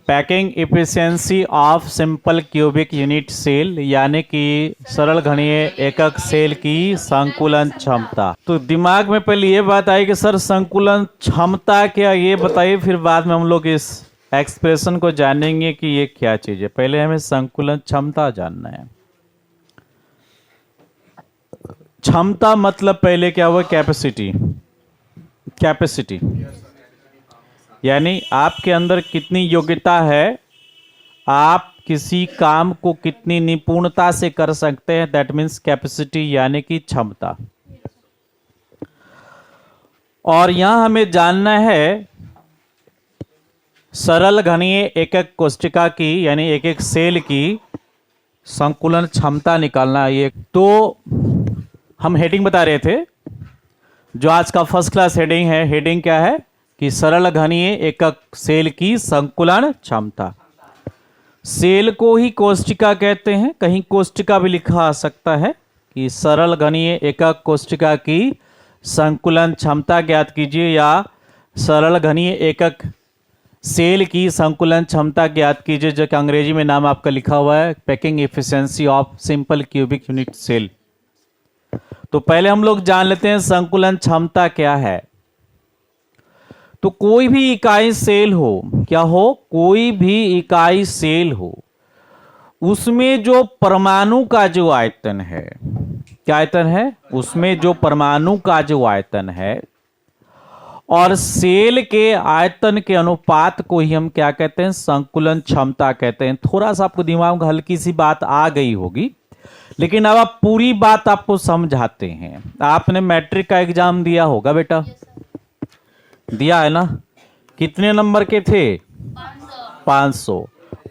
Packing efficiency of simple cubic unit cell, यानी कि सरल घनीय एकक सेल की संकुलन क्षमता। तो दिमाग में पहले ये बात आई कि सर संकुलन क्षमता क्या, ये बताइए, फिर बाद में हम लोग इस एक्सप्रेशन को जानेंगे कि ये क्या चीज है। पहले हमें संकुलन क्षमता जानना है। क्षमता मतलब पहले क्या हुआ, कैपेसिटी। कैपेसिटी यानी आपके अंदर कितनी योग्यता है, आप किसी काम को कितनी निपुणता से कर सकते हैं, दैट मीन्स कैपेसिटी यानी कि क्षमता। और यहां हमें जानना है सरल घनीय एकक कोशिका की यानी एक एक सेल की संकुलन क्षमता निकालना। ये तो हम हेडिंग बता रहे थे, जो आज का फर्स्ट क्लास हेडिंग है। हेडिंग क्या है कि सरल घनीय एकक सेल की संकुलन क्षमता। सेल को ही कोशिका कहते हैं, कहीं कोशिका भी लिखा आ सकता है कि सरल घनीय एकक कोशिका की संकुलन क्षमता ज्ञात कीजिए, या सरल घनीय एकक सेल की संकुलन क्षमता ज्ञात कीजिए, जो कि अंग्रेजी में नाम आपका लिखा हुआ है packing efficiency of simple cubic unit cell. तो पहले हम लोग जान लेते हैं संकुलन क्षमता क्या है। तो कोई भी इकाई सेल हो, क्या हो, कोई भी इकाई सेल हो, उसमें जो परमाणु का जो आयतन है, क्या आयतन है, उसमें जो परमाणु का जो आयतन है और सेल के आयतन के अनुपात को ही हम क्या कहते हैं, संकुलन क्षमता कहते हैं। थोड़ा सा आपको दिमाग में हल्की सी बात आ गई होगी, लेकिन अब आप पूरी बात आपको समझाते हैं। आपने मैट्रिक का एग्जाम दिया होगा बेटा, दिया है ना? कितने नंबर के थे? 500।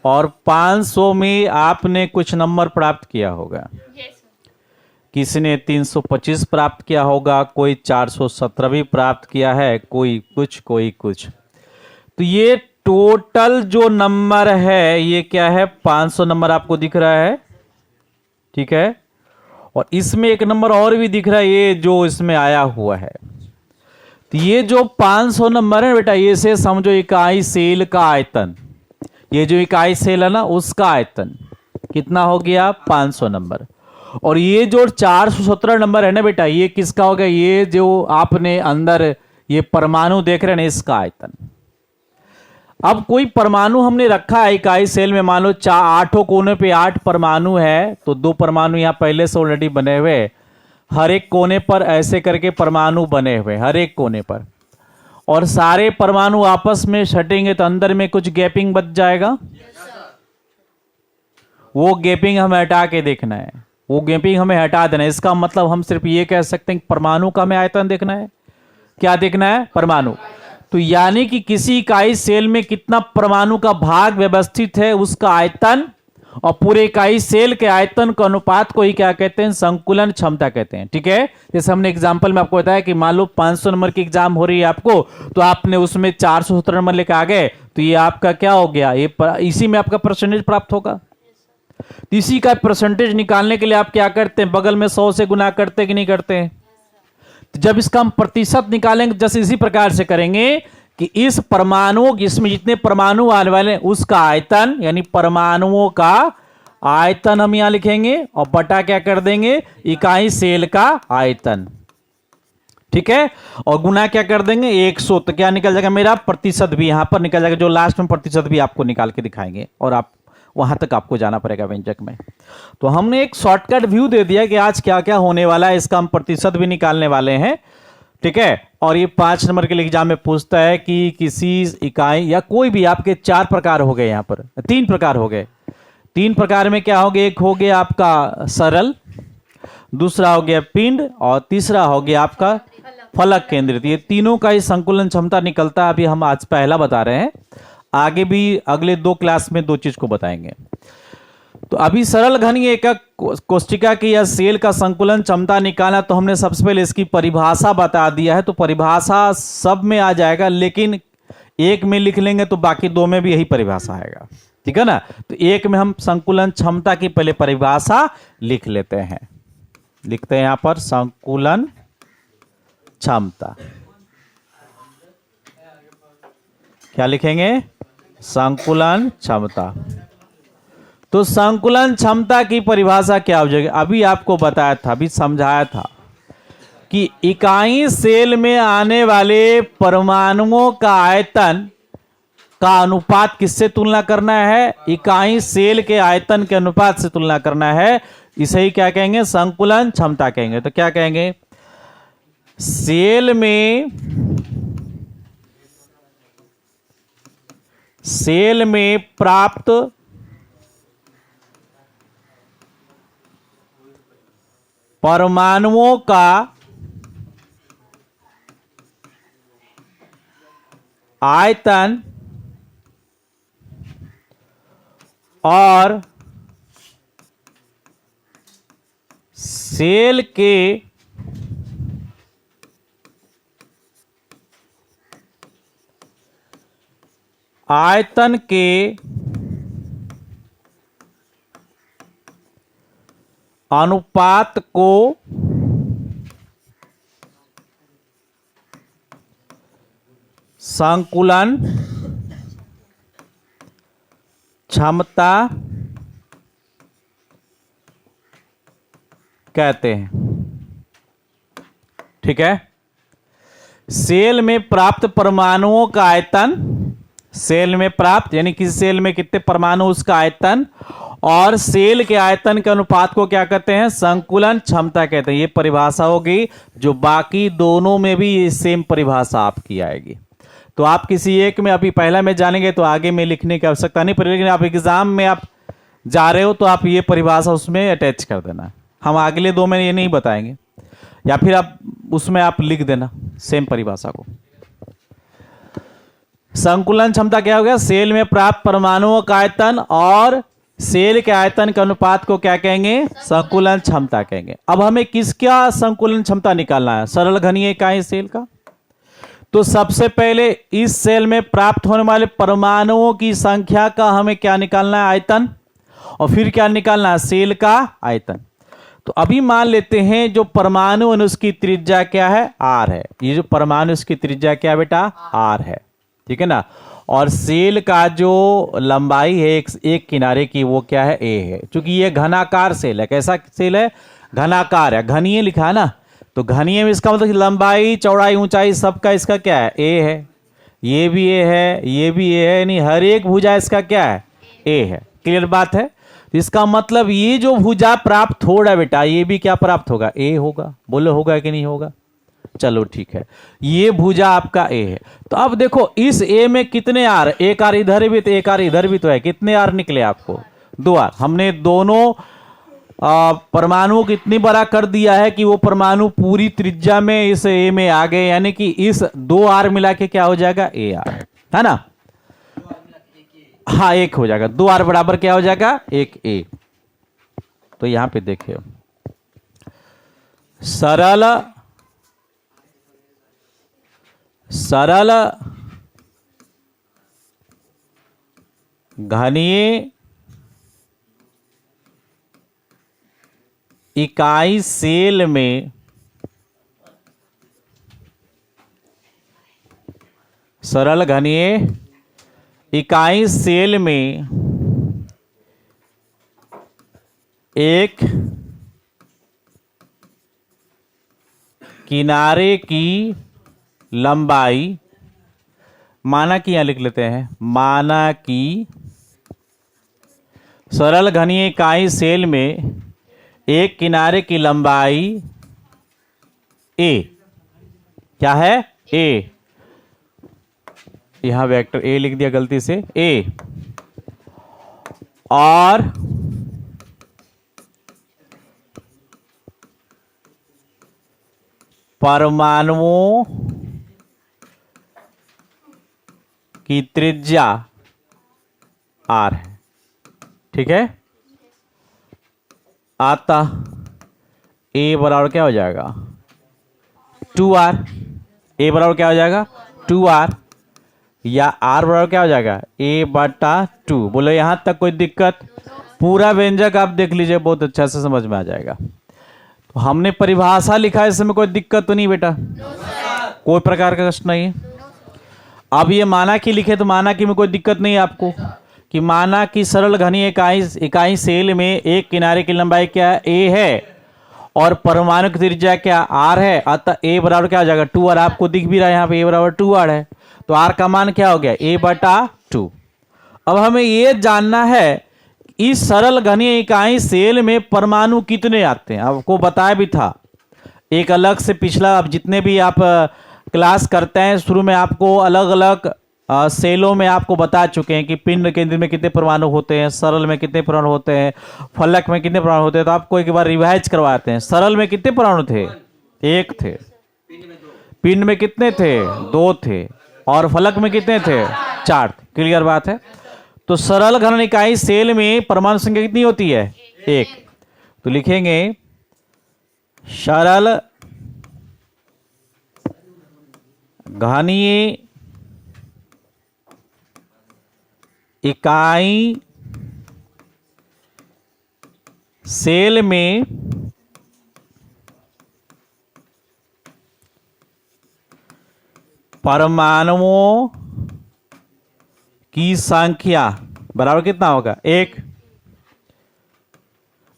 और 500 में आपने कुछ नंबर प्राप्त किया होगा। किसी ने 325 प्राप्त किया होगा, कोई 417 भी प्राप्त किया है, कोई कुछ कोई कुछ। तो ये टोटल जो नंबर है ये क्या है, 500 नंबर आपको दिख रहा है, ठीक है। और इसमें एक नंबर और भी दिख रहा है, ये जो इसमें आया हुआ है। तो ये जो 500 नंबर है बेटा, ये से समझो इकाई सेल का आयतन। ये जो इकाई सेल है ना, उसका आयतन कितना हो गया, 500 नंबर। और ये जो 417 नंबर है ना बेटा, ये किसका हो गया, ये जो आपने अंदर ये परमाणु देख रहे हैं ना, इसका आयतन। अब कोई परमाणु हमने रखा है इकाई सेल में, मान लो 8 कोने पे 8 परमाणु है, तो 2 परमाणु यहां पहले से ऑलरेडी बने हुए, हर एक कोने पर ऐसे करके परमाणु बने हुए, हर एक कोने पर। और सारे परमाणु आपस में सटेंगे तो अंदर में कुछ गैपिंग बच जाएगा। वो गैपिंग हमें हटा के देखना है, वो गैपिंग हमें हटा देना है। इसका मतलब हम सिर्फ ये कह सकते हैं कि परमाणु का हमें आयतन देखना है। क्या देखना है, परमाणु। तो यानी कि किसी इकाई सेल में कितना परमाणु का भाग व्यवस्थित है, उसका आयतन, और पूरे इकाई सेल के आयतन के अनुपात को ही क्या कहते हैं, संकुलन क्षमता कहते हैं, ठीक है। जैसे हमने एग्जांपल में आपको बताया कि मान लो 500 नंबर की एग्जाम हो रही है आपको, तो आपने उसमें 417 नंबर लेकर आ गए, तो ये आपका क्या हो गया, ये इसी में आपका परसेंटेज प्राप्त होगा। इसी का परसेंटेज निकालने के लिए आप क्या करते हैं, बगल में 100 से गुना करते कि नहीं करते हैं। तो जब इसका हम प्रतिशत निकालेंगे, जैसे इसी प्रकार से करेंगे कि इस परमाणु, इसमें जितने परमाणु आने वाले हैं उसका आयतन, यानी परमाणुओं का आयतन हम यहां लिखेंगे, और बटा क्या कर देंगे, इकाई सेल का आयतन, ठीक है। और गुना क्या कर देंगे, 100। तो क्या निकल जाएगा मेरा, प्रतिशत भी यहां पर निकल जाएगा, जो लास्ट में प्रतिशत भी आपको निकाल के दिखाएंगे, और आप वहां तक आपको जाना पड़ेगा व्यंजक में। तो हमने एक शॉर्टकट व्यू दे दिया कि आज क्या क्या होने वाला है, इसका हम प्रतिशत भी निकालने वाले हैं, ठीक है। और ये 5 नंबर के लिए एग्जाम में पूछता है कि किसी इकाई या कोई भी, आपके 4 प्रकार हो गए, यहां पर 3 प्रकार हो गए। 3 प्रकार में क्या हो गया, एक हो गया आपका सरल, दूसरा हो गया पिंड, और तीसरा हो गया आपका फलक केंद्रित। ये तीनों का ही संकुलन क्षमता निकलता है। अभी हम आज पहला बता रहे हैं, आगे भी अगले 2 क्लास में 2 चीज को बताएंगे। तो अभी सरल घनीय एकक कोशिका की या सेल का संकुलन क्षमता निकालना, तो हमने सबसे पहले इसकी परिभाषा बता दिया है। तो परिभाषा सब में आ जाएगा, लेकिन एक में लिख लेंगे तो बाकी 2 में भी यही परिभाषा आएगा, ठीक है ना। तो एक में हम संकुलन क्षमता की पहले परिभाषा लिख लेते हैं। लिखते हैं यहां पर संकुलन क्षमता, क्या लिखेंगे, संकुलन क्षमता। तो संकुलन क्षमता की परिभाषा क्या हो जाएगी? अभी आपको बताया था, अभी समझाया था कि इकाई सेल में आने वाले परमाणुओं का आयतन का अनुपात किससे तुलना करना है? इकाई सेल के आयतन के अनुपात से तुलना करना है। इसे ही क्या कहेंगे? संकुलन क्षमता कहेंगे। तो क्या कहेंगे? सेल में प्राप्त परमाणुओं का आयतन और सेल के आयतन के अनुपात को संकुलन क्षमता कहते हैं। ठीक है। सेल में प्राप्त परमाणुओं का आयतन, सेल में प्राप्त यानी किसी सेल में कितने परमाणु, उसका आयतन और सेल के आयतन के अनुपात को क्या कहते हैं? संकुलन क्षमता कहते हैं। ये परिभाषा होगी, जो बाकी दोनों में भी ये सेम परिभाषा आपकी आएगी। तो आप किसी एक में अभी पहला में जानेंगे तो आगे में लिखने की आवश्यकता नहीं पड़ेगी, लेकिन आप एग्जाम में आप जा रहे हो तो आप ये परिभाषा उसमें अटैच कर देना। हम अगले दो में ये नहीं बताएंगे, या फिर आप उसमें आप लिख देना सेम परिभाषा को। संकुलन क्षमता क्या हो गया? सेल में प्राप्त परमाणुओं का आयतन और सेल के आयतन के अनुपात को क्या कहेंगे? संकुलन क्षमता कहेंगे। अब हमें किसका संकुलन क्षमता निकालना है? सरल घनीय इकाई सेल का। तो सबसे पहले इस सेल में प्राप्त होने वाले परमाणुओं की संख्या का हमें क्या निकालना है? आयतन। और फिर क्या निकालना है? सेल का आयतन। तो अभी मान लेते हैं जो परमाणु है उसकी त्रिज्या क्या है? आर है। ये जो परमाणु इसकी त्रिज्या क्या है बेटा? आर है। ठीक है ना। और सेल का जो लंबाई है एक किनारे की वो क्या है? ए है। क्योंकि ये घनाकार सेल है। कैसा सेल है? घनाकार है। घनीय लिखा है ना, तो घनीय में इसका मतलब लंबाई चौड़ाई ऊंचाई सबका इसका क्या है? ए है। ये भी ए है, ये भी ए है, यानी हर एक भुजा इसका क्या है? ए है। क्लियर बात है। तो इसका मतलब ये जो भुजा प्राप्त हो रहा है बेटा, ये भी क्या प्राप्त होगा? ए होगा। बोलो होगा कि नहीं होगा? चलो ठीक है, ये भुजा आपका ए है। तो अब देखो इस ए में कितने आर? एक आर इधर भी तो एक आर इधर भी तो है। कितने आर निकले आपको? 2 आर। हमने दोनों परमाणु को इतनी बड़ा कर दिया है कि वो परमाणु पूरी त्रिज्या में इस ए में आ गए, यानी कि इस 2 आर मिला के क्या हो जाएगा? ए आर, है ना। हाँ, 1 हो जाएगा। 2 आर बराबर क्या हो जाएगा? 1 ए। तो यहां पे देखिए, सरल घनीय इकाई सेल में सरल घनीय इकाई सेल में एक किनारे की लंबाई, माना कि यहां लिख लेते हैं, माना कि सरल घनीय इकाई सेल में एक किनारे की लंबाई ए, क्या है? ए। यहां वेक्टर ए लिख दिया गलती से, ए। और परमाणुओं की त्रिज्या आर है। ठीक है। आता ए बराबर क्या हो जाएगा? 2r। ए बराबर क्या हो जाएगा? 2r। या आर बराबर क्या हो जाएगा? a/2। बोलो यहां तक कोई दिक्कत? पूरा व्यंजक आप देख लीजिए, बहुत अच्छा से समझ में आ जाएगा। तो हमने परिभाषा लिखा है, इसमें कोई दिक्कत तो नहीं बेटा? कोई प्रकार का कष्ट नहीं है। अब ये माना कि लिखे तो माना कि में कोई दिक्कत नहीं है आपको, कि माना कि सरल घनी इकाई सेल में एक किनारे की लंबाई क्या है, ए है, और परमाणु की त्रिज्या क्या, आर है। अतः ए बराबर क्या हो जाएगा, 2r। आपको दिख भी रहा है यहाँ पे ए बराबर 2r है, तो आर का मान क्या हो गया, a/2। अब हमें ये जानना है इस सरल घनीय इकाई सेल में परमाणु कितने आते हैं। आपको बताया भी था एक अलग से पिछला, अब जितने भी आप क्लास करते हैं शुरू में आपको अलग अलग सेलों में आपको बता चुके हैं कि पिंड केंद्र में कितने परमाणु होते हैं, सरल में कितने परमाणु होते हैं, फलक में कितने परमाणु होते हैं। तो आपको एक बार रिवाइज करवाते हैं। सरल में कितने परमाणु थे, 1 थे। पिंड में कितने थे, 2 थे। और फलक में कितने थे, 4 थे। क्लियर बात है। तो सरल घन इकाई सेल में परमाणु संख्या कितनी होती है, 1। तो लिखेंगे सरल घनीय इकाई सेल में परमाणुओं की संख्या बराबर कितना होगा, 1।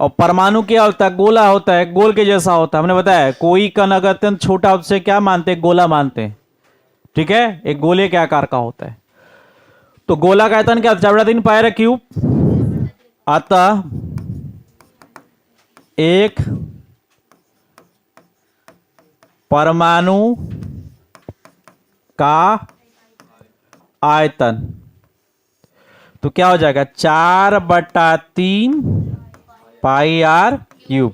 और परमाणु क्या होता है, गोला होता है, गोल के जैसा होता है। हमने बताया कोई कण अगर अत्यंत छोटा उससे क्या मानते हैं, गोला मानते हैं। ठीक है, एक गोले के आकार का होता है। तो गोला का आयतन क्या, 4/3 पाई क्यूब। अतः एक परमाणु का आयतन तो क्या हो जाएगा, 4/3 पाई r क्यूब।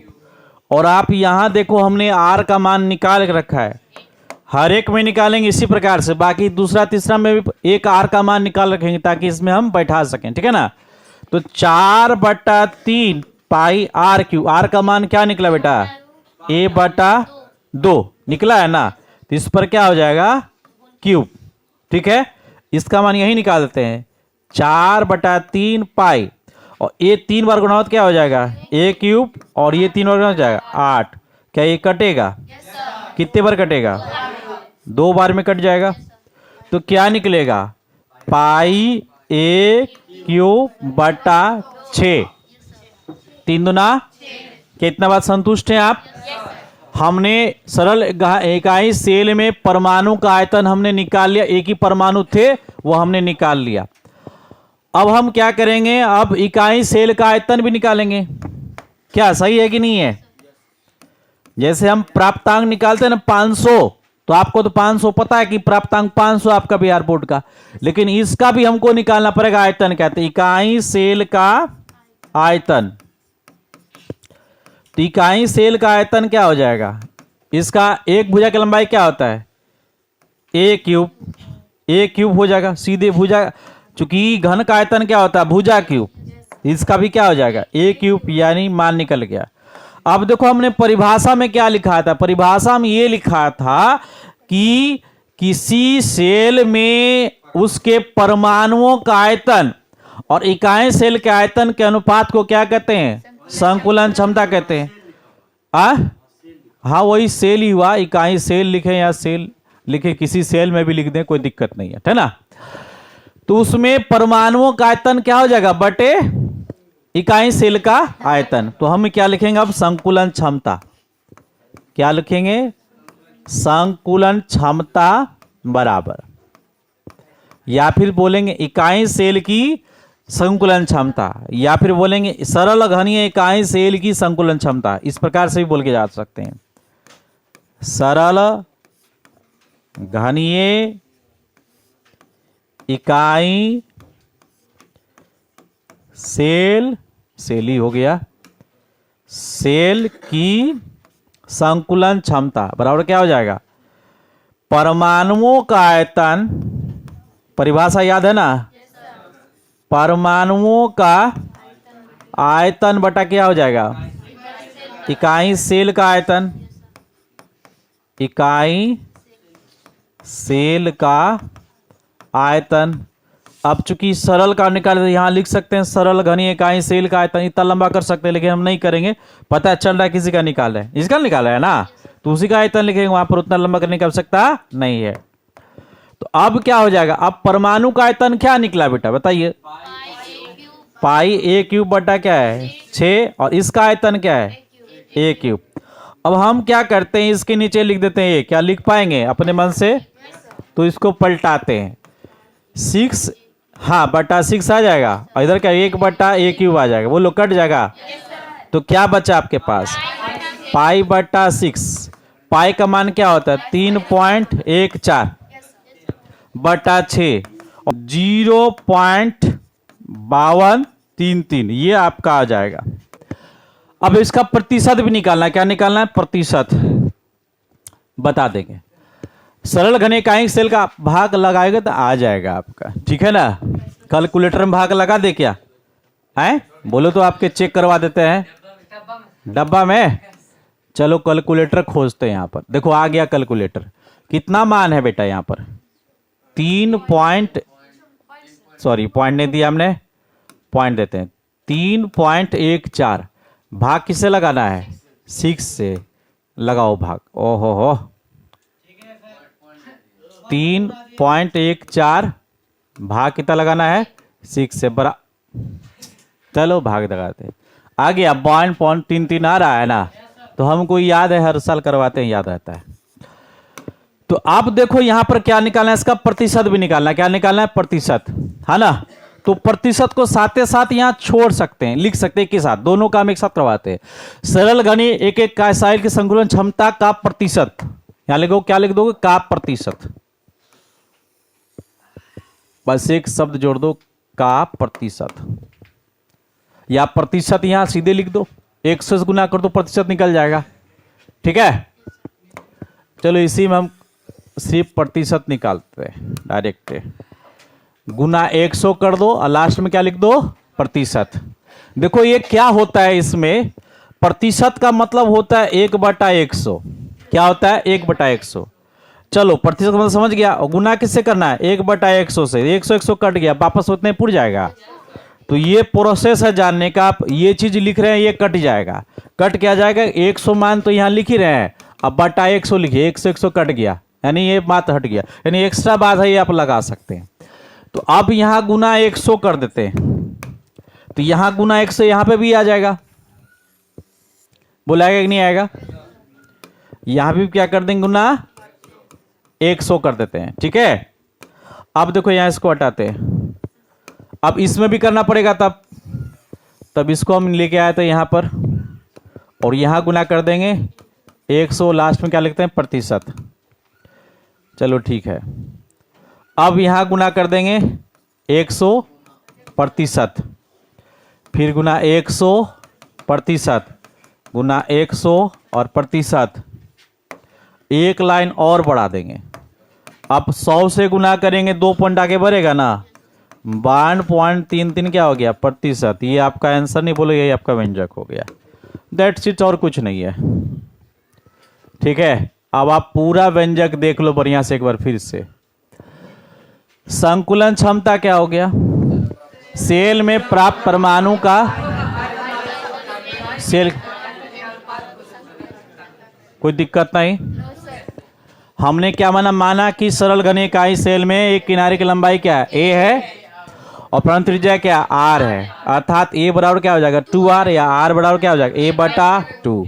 और आप यहां देखो हमने r का मान निकाल के रखा है, हर एक में निकालेंगे इसी प्रकार से। बाकी दूसरा तीसरा में भी एक r का मान निकाल रखेंगे ताकि इसमें हम बैठा सकें। ठीक है ना। तो 4/3 पाई r क्यूब, r का मान क्या निकला बेटा, a/2 निकला है ना। तो इस पर क्या हो जाएगा, क्यूब। ठीक है, इसका मान यही निकाल देते हैं, 4/3 पाई, और ये 3 बार गुणा क्या हो जाएगा, a क्यूब, और ये 3 बार गुणा हो जाएगा 8। क्या ये कटेगा, कितने बार कटेगा, 2 बार में कट जाएगा। तो क्या निकलेगा, पाई a क्यूब बटा 6। 3 दूना कितना बात संतुष्ट हैं आप। हमने सरल इकाई सेल में परमाणु का आयतन हमने निकाल लिया, एक ही परमाणु थे वो हमने निकाल लिया। अब हम क्या करेंगे, अब इकाई सेल का आयतन भी निकालेंगे। क्या सही है कि नहीं है। जैसे हम प्राप्तांक निकालते हैं ना 500, तो आपको तो 500 पता है कि प्राप्तांक 500 आपका बिहार बोर्ड का, लेकिन इसका भी हमको निकालना पड़ेगा। आयतन कहते हैं इकाई सेल का आयतन। तो इकाई सेल का आयतन क्या हो जाएगा, इसका एक भुजा की लंबाई क्या होता है, a क्यूब हो जाएगा सीधे भुजा, चूंकि घन का आयतन क्या होता है, भुजा क्यूब। इसका भी क्या हो जाएगा, a क्यूब, यानी मान निकल गया। अब देखो हमने परिभाषा में क्या लिखा था, परिभाषा में ये लिखा था कि किसी सेल में उसके परमाणुओं का आयतन और इकाई सेल के आयतन के अनुपात को क्या कहते हैं, संकुलन क्षमता कहते हैं। हाँ वही सेल ही हुआ, इकाई सेल लिखे या सेल लिखे, किसी सेल में भी लिख दें कोई दिक्कत नहीं है ना। तो उसमें परमाणुओं का आयतन क्या हो जाएगा, बटे इकाई सेल का आयतन। तो हम क्या लिखेंगे अब, संकुलन क्षमता। क्या लिखेंगे, संकुलन क्षमता बराबर, या फिर बोलेंगे इकाई सेल की संकुलन क्षमता, या फिर बोलेंगे सरल घनीय इकाई सेल की संकुलन क्षमता। इस प्रकार से भी बोल के जा सकते हैं, सरल घनीय इकाई सेल ही हो गया, सेल की संकुलन क्षमता बराबर क्या हो जाएगा, परमाणुओं का आयतन, परिभाषा याद है ना, परमाणुओं का आयतन बटा क्या हो जाएगा, इकाई सेल का आयतन, इकाई सेल का आयतन। अब चूंकि सरल का निकाल यहां लिख सकते हैं, सरल घनीय इकाई सेल का आयतन इतना लंबा कर सकते हैं, लेकिन हम नहीं करेंगे। पता चल रहा है किसी का निकाल रहे हैं, इसका निकाला है ना, तो उसी का आयतन लिखेंगे, वहां पर उतना लंबा करने की आवश्यकता नहीं है। तो अब क्या हो जाएगा, अब परमाणु का आयतन क्या निकला बेटा बताइए, पाई ए क्यूब बटा क्या है 6, और इसका आयतन क्या है ए क्यूब। अब हम क्या करते हैं, इसके नीचे लिख देते हैं, ये क्या लिख पाएंगे अपने मन से, तो इसको पलटाते हैं 6, हाँ बटा 6 आ जाएगा, और इधर क्या 1 बटा ए क्यूब आ जाएगा, वो लोग कट जाएगा। तो क्या बचा आपके पास, पाई बटा 6, पाई का मान क्या होता है 3.14 बटा 6 और 0.5233, ये आपका आ जाएगा। अब इसका प्रतिशत भी निकालना है, क्या निकालना है प्रतिशत, बता देंगे। सरल घन इकाई सेल का भाग लगाएगा तो आ जाएगा आपका, ठीक है ना। कैलकुलेटर में भाग लगा दे क्या है, बोलो तो आपके चेक करवा देते हैं डब्बा में। चलो कैलकुलेटर खोजते हैं, यहाँ पर देखो आ गया कैलकुलेटर। कितना मान है बेटा यहाँ पर, 3 सॉरी पॉइंट नहीं दिया हमने, पॉइंट देते हैं 3.14। भाग किससे लगाना है 6 से, लगाओ भाग, ओहो हो 3.14 भाग कितना लगाना है 6 से बड़ा, चलो भाग लगाते हैं। आ गया 1.33 आ रहा है ना, तो हमको याद है हर साल करवाते हैं, याद रहता है। तो आप देखो यहां पर क्या निकालना है, इसका प्रतिशत भी निकालना है, क्या निकालना है प्रतिशत, है ना। तो प्रतिशत को साथ ही साथ यहां छोड़ सकते हैं, लिख सकते हैं एक साथ, दोनों काम एक साथ करवाते हैं। सरल घनी एक एक कायसाइल की संकुलन क्षमता का प्रतिशत, यहां लिखो क्या लिख दोगे का प्रतिशत, बस एक शब्द जोड़ दो का प्रतिशत, या प्रतिशत यहां सीधे लिख दो, 100 से गुना कर दो प्रतिशत निकल जाएगा, ठीक है। चलो इसी में हम सिर्फ प्रतिशत निकालते हैं डायरेक्ट, गुना 100 कर दो और लास्ट में क्या लिख दो प्रतिशत। देखो ये क्या होता है, इसमें प्रतिशत का मतलब होता है 1/100, क्या होता है 1/100। चलो प्रतिशत का मतलब समझ गया, और गुना किससे करना है 1/100 से, 100 कट गया वापस उतने पुर जाएगा। तो ये प्रोसेस है जानने का, आप ये चीज लिख रहे हैं ये कट जाएगा, कट क्या जाएगा 100 मान तो यहां लिख ही रहे हैं, अब बटा 100 लिखिए, 100 कट गया, यानी ये बात हट गया, यानी एक्स्ट्रा बात है ये आप लगा सकते हैं। तो अब यहां गुना 100 कर देते हैं, तो यहां गुना 100 यहां पे भी आ जाएगा, बोलाएगा कि नहीं आएगा, यहां भी क्या कर देंगे गुना 100 कर देते हैं, ठीक है। अब देखो यहां इसको हटाते हैं, अब इसमें भी करना पड़ेगा, तब इसको हम लेके आए थे यहां पर, और यहां गुना कर देंगे 100, लास्ट में क्या लिखते हैं प्रतिशत, चलो ठीक है। अब यहां गुना कर देंगे 100 प्रतिशत, फिर गुना 100 प्रतिशत, गुना 100 और प्रतिशत, एक लाइन और बढ़ा देंगे। अब 100 से गुना करेंगे, 2 पॉइंट आगे बढ़ेगा ना, 1.33 क्या हो गया प्रतिशत, ये आपका आंसर नहीं बोलो, ये आपका व्यंजक हो गया, दैट्स इट, और कुछ नहीं है, ठीक है। अब आप पूरा व्यंजक देख लो बढ़िया से एक बार फिर से। संकुलन क्षमता क्या हो गया, सेल में प्राप्त परमाणु का, सेल कोई दिक्कत नहीं, हमने क्या माना कि सरल घन इकाई सेल में एक किनारे की लंबाई क्या है a है, और परमाणु त्रिज्या क्या r है, अर्थात a बराबर क्या हो जाएगा 2r, या r बराबर क्या हो जाएगा a/2।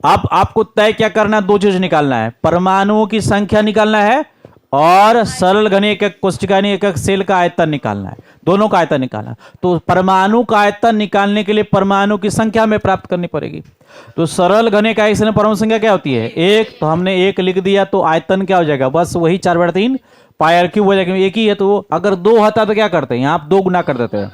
अब आपको तय क्या करना है, दो चीज निकालना है, परमाणुओं की संख्या निकालना है और सरल घन एक कोशिका एक सेल का आयतन निकालना है, दोनों का आयतन निकालना है। तो परमाणु का आयतन निकालने के लिए परमाणु की संख्या में प्राप्त करनी पड़ेगी। तो सरल घन इकाई सेल में परमाणु संख्या क्या होती है 1, तो हमने 1 लिख दिया, तो आयतन क्या हो जाएगा बस वही 4/3 पाई क्यूब हो जाएगा, एक ही है। तो अगर 2 होता तो क्या करते हैं, यहाँ आप 2 गुना कर देते हैं,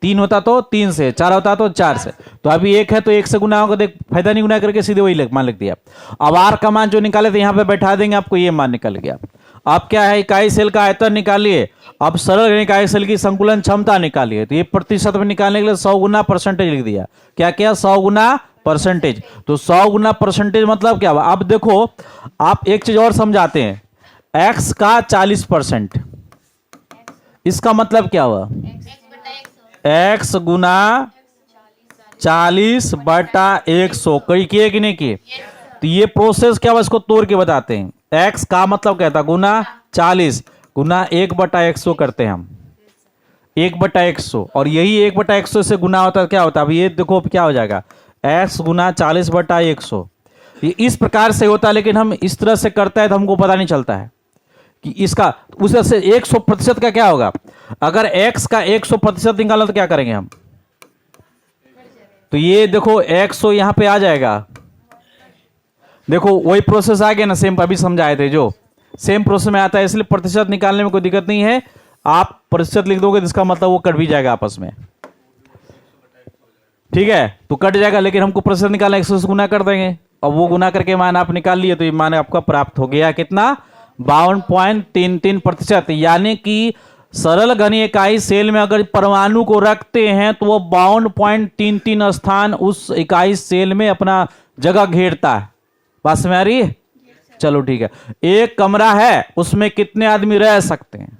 3 होता तो 3 से, 4 होता तो 4 से, तो अभी 1 है तो 1 से गुना होगा, देख फायदा नहीं, गुना करके सीधे वही मान लिख दिया। अब आर का मान जो निकाले थे यहाँ पे बैठा देंगे, आपको ये मान निकल गया। अब क्या है, इकाई सेल का आयतन निकालिए, अब सरल घन इकाई सेल की संकुलन क्षमता निकालिए। तो ये प्रतिशत में निकालने के लिए 100 गुना परसेंटेज लिख दिया, क्या क्या 100 गुना परसेंटेज। तो 100 गुना परसेंटेज मतलब क्या हुआ, अब देखो आप एक चीज और समझाते हैं, x का 40%, इसका मतलब क्या हुआ x गुना 40/100, कई किए कि नहीं किए। तो ये प्रोसेस क्या हुआ, इसको तोड़ के बताते हैं। x का मतलब क्या था गुना 40 गुना 1/100 करते हैं हम, 1/100, और यही 1/100 से गुना होता है क्या होता है? अब ये देखो क्या हो जाएगा, x गुना 40/100। ये इस प्रकार से होता है, लेकिन हम इस तरह से करते हैं तो हमको पता नहीं चलता है कि इसका उस तरह से 100% का क्या होगा। अगर x का 100% निकालना तो क्या करेंगे हम? तो ये देखो 100 यहां पे आ जाएगा, देखो वही प्रोसेस आ गया ना, सेम अभी समझाए थे जो सेम प्रोसेस में आता है, इसलिए प्रतिशत निकालने में कोई दिक्कत नहीं है। आप प्रतिशत लिख दोगे तो इसका मतलब वो कट भी जाएगा आपस में, ठीक है, तो कट जाएगा, लेकिन हमको प्रतिशत निकालना 100 से गुना कर देंगे, और वो गुना करके मान आप निकाल लिए, तो ये मान आपका प्राप्त हो गया कितना, 52.33%। यानी कि सरल घनीय इकाई सेल में अगर परमाणु को रखते हैं तो वो 52.33 स्थान उस इकाई सेल में अपना जगह घेरता है। बात में आ रही है? चलो ठीक है। एक कमरा है, उसमें कितने आदमी रह सकते हैं?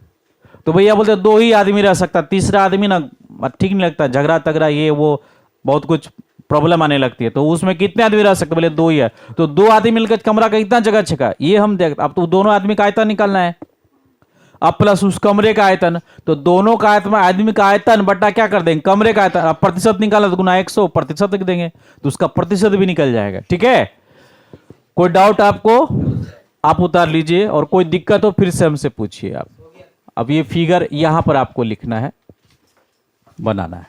तो भैया बोलते 2 ही आदमी रह सकता, तीसरा आदमी ना ठीक नहीं लगता, झगड़ा तगड़ा ये वो बहुत कुछ प्रॉब्लम आने लगती है। तो उसमें कितने आदमी रह सकते? बोले 2 ही है। तो 2 आदमी मिलकर कमरा का कितना जगह छका, ये हम देख, अब तो दोनों आदमी का आयतन निकालना है, अब प्लस उस कमरे का आयतन, तो दोनों का आयतन में आदमी का आयतन बट्टा क्या कर देंगे, कमरे का आयतन। अब प्रतिशत निकाला तो गुना 100 प्रतिशत लिख देंगे, तो उसका प्रतिशत भी निकल जाएगा। ठीक है, कोई डाउट आपको, आप उतार लीजिए, और कोई दिक्कत हो फिर से हमसे पूछिए आप। अब ये फिगर यहां पर आपको लिखना है, बनाना है।